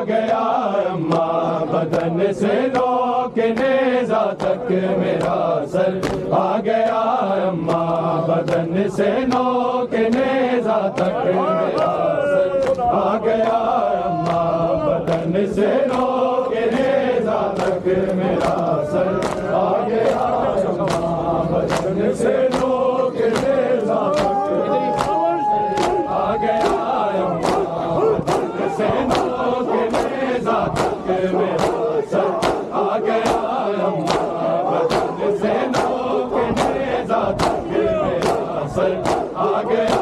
گیا اماں بدن سے نوک نیزہ تک میرا سر آ گیا اماں بدن سے نوک نیزہ تک میرا سر آ گیا اماں بدن سے نوک نیزہ تک میرا سر آ گیا اماں بدن سے نوک نیزہ تک آ گیا اماں بدن سے نوک نیزہ تک میرا سر آ گیا اماں بدن سے نوک نیزہ تک میرا سر آ گیا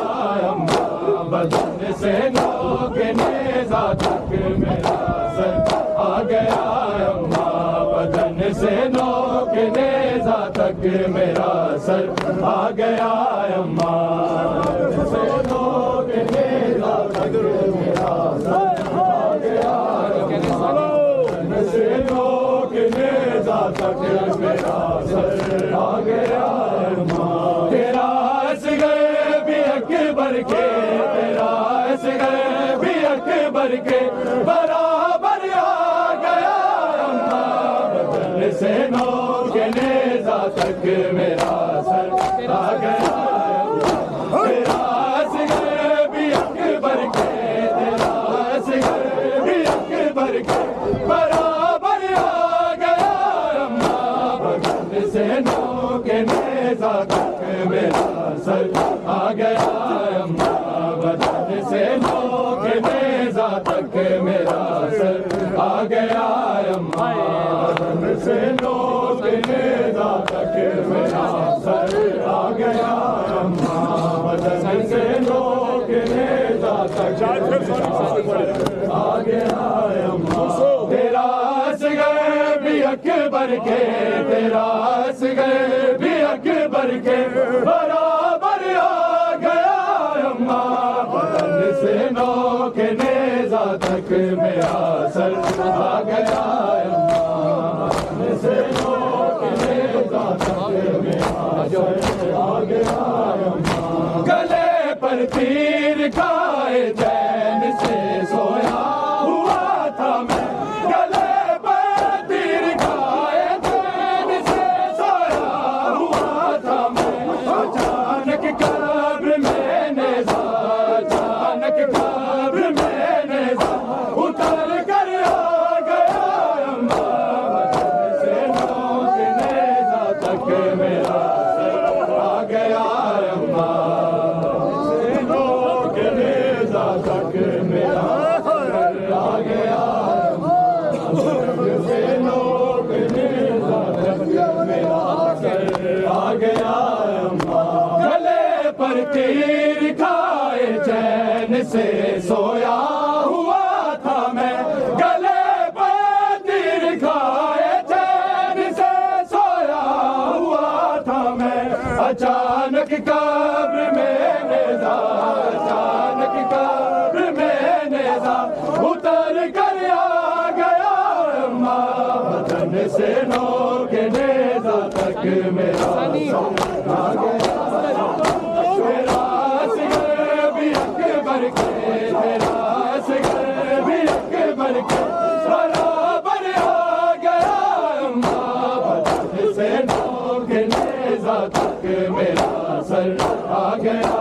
اماں بدن سے نوک نیزہ تک میرا سر آ گیا اماں بدن سے نوک نیزہ تک میرا سر آ گیا اماں بدن سے نوک نیزہ تک میرا سر آ گیا بدن سے نوک نیزہ تک میرا سر آ گیا اماں تیرا اصغر بھی اکبر کے تیرا اصغر بھی اکبر کے برابر آ گیا اماں بدن سے نوک نیزہ تک میرا سر آ گیا تیرا اصغر بھی اکبر کے تیرا اصغر بھی اکبر کے برابر آ گیا اماں بدن سے نوک نیزہ تک میرا سر آ گیا اماں بدن سے نوک نیزہ تک میرا سر آ گیا اماں بدن سے نوک نیزہ تک میرا سر آ گیا اماں بدن سے نوک نیزہ تک آ گیا اماں تیرا اصغر بھی اکبر کے تیرا اصغر بھی اکبر کے برابر آ گیا اماں بدن سے نوک نیزہ تک میرا سر آ گیا اماں بدن سے نوک نیزہ تک میرا سر آ گیا اماں گلے پر تیر کھائے چین سے سویا ہوا تھا میں گلے پر تیر کھائے چین سے سویا ہوا تھا میں اچانک قبر میں نیزہ اچانک قبر میں نیزہ اتر کر آ گیا اماں بدن سے نوک نیزہ تک میرا سر آ گیا اماں سے نوک نیزہ تک میرا سر آ گیا بدن سے نوک نیزہ تک میرا سر آ گیا اماں گلے پر تیر کھائے چین سے سویا ہوا تھا میں گلے پر تیر کھائے چین سے سویا ہوا تھا میں اچانک قبر میں نیزہ اچانک قبر میں نیزہ اتر کر آ گیا اماں بدن سے نوک نیزہ تک میرا سر آ گیا تیرا اصغر بھی اکبر کے تیرا اصغر بھی اکبر کے برابر آ گیا اماں بدن سے نوک نیزہ تک میرا سر آ گیا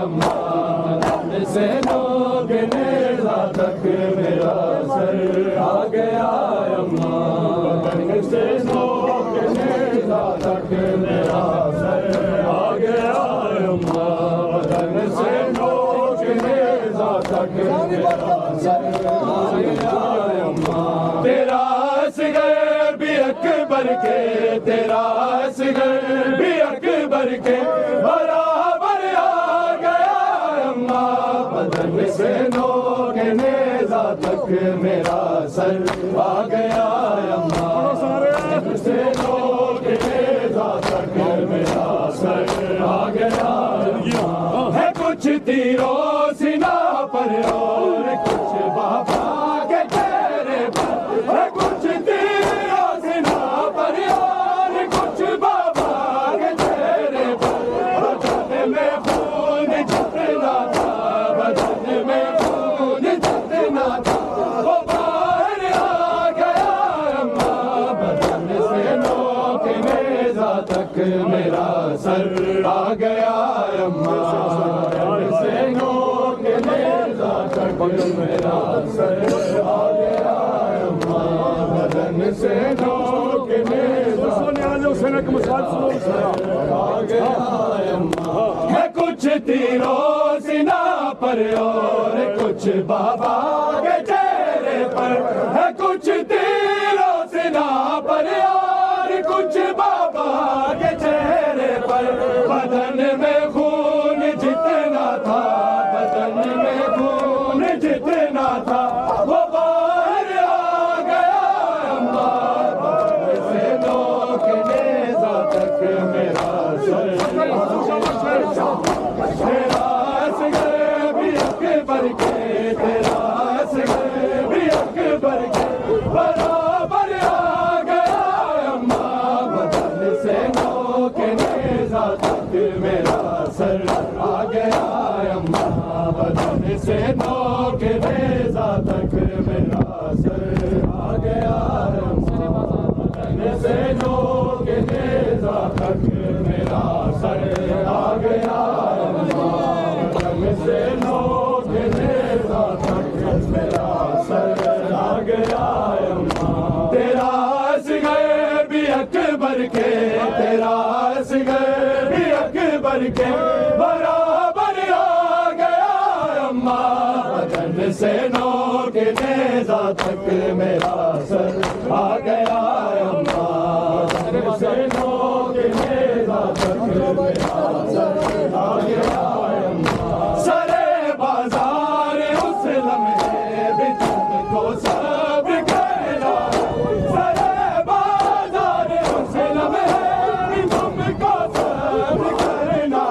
اماں بدن سے نوک نیزہ تک میرا سر آ گیا اماں بدن سے نوک نیزہ تک میرا سر آ گیا اماں بدن سے نوک نیزہ تک میرا سر آ گیا اماں تیرا اصغر بھی اکبر کے تیرا اصغر بھی اکبر کے برابر آ گیا اماں بدن سے نوک نیزہ تک میرا سر آ گیا اماں بدن سے نوک نیزہ تک میرا سر آ گیا ہے کچھ تیروں سینہ پر اور کچھ بابا کے چہرے پر ہے کچھ تیروں سینہ پر اور کچھ بابا کے چہرے پر بدن میں خون جتنا تھا بدن میں خون جتنا تھا وہ سر آ گیا اماں بدن سے نوک نیزہ آ گیا اماں ہے کچھ تیروں سینہ پر اور کچھ بابا کے چہرے پر ہے کچھ تیروں سینہ پر اور کچھ بابا کے چہرے پر بدن میں خون جتنا تھا بدن میں خون جتنا تھا وہ باہر آ گیا اماں بدن سے نوک نیزہ تک میرا سر تیرا اصغر بھی اکبر کے تیرا اصغر بھی اکبر کے برابر آ گیا اماں بدن سے نوک نیزہ تک میرا سر آ گیا اماں بدن سے نوک نیزہ تک میرا سر آ گیا اماں بدن سے نوک نیزہ تک میرا سر آ گیا اماں بدن سے نوک نیزہ تک میرا سر آ گیا اماں تیرا اصغر بھی اکبر کے تیرا اصغر بھی اکبر کے برابر آ گیا اماں بدن سے نوک نیزہ تک میرا سر آ گیا اماں بدن سے نوک نیزہ تک میرا سر آ گیا اماں سرے بازار اس لمحے بھی تم کو صبر کرنا سرے بازار اس لمحے بھی تم کو صبر کرنا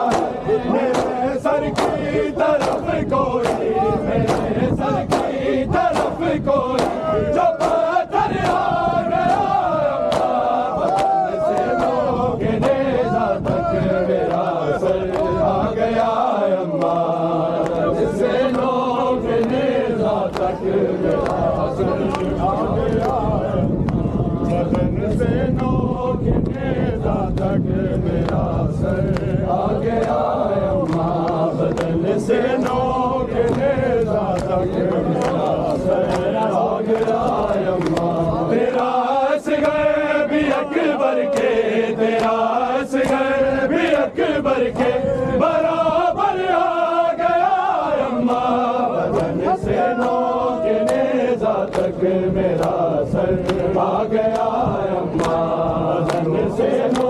میرے سر کی طرف کوئی میرے سر کی طرف کوئی جو پتھر آ گیا اماں بدن سے نوک نیزہ تک میرا سر آ گیا اماں بدن سے نوک نیزہ تک میرا سر آ گیا بدن سے نوک نیزہ تک میرا سر آ گیا اماں بدن سے نوک نیزہ تک میرا سر آ گیا اماں تیرا اصغر بھی اکبر کے تیرا اصغر بھی اکبر کے برابر آ گیا اماں بدن سے نوک نیزہ تک میرا سر آ گیا اماں بدن سے نوک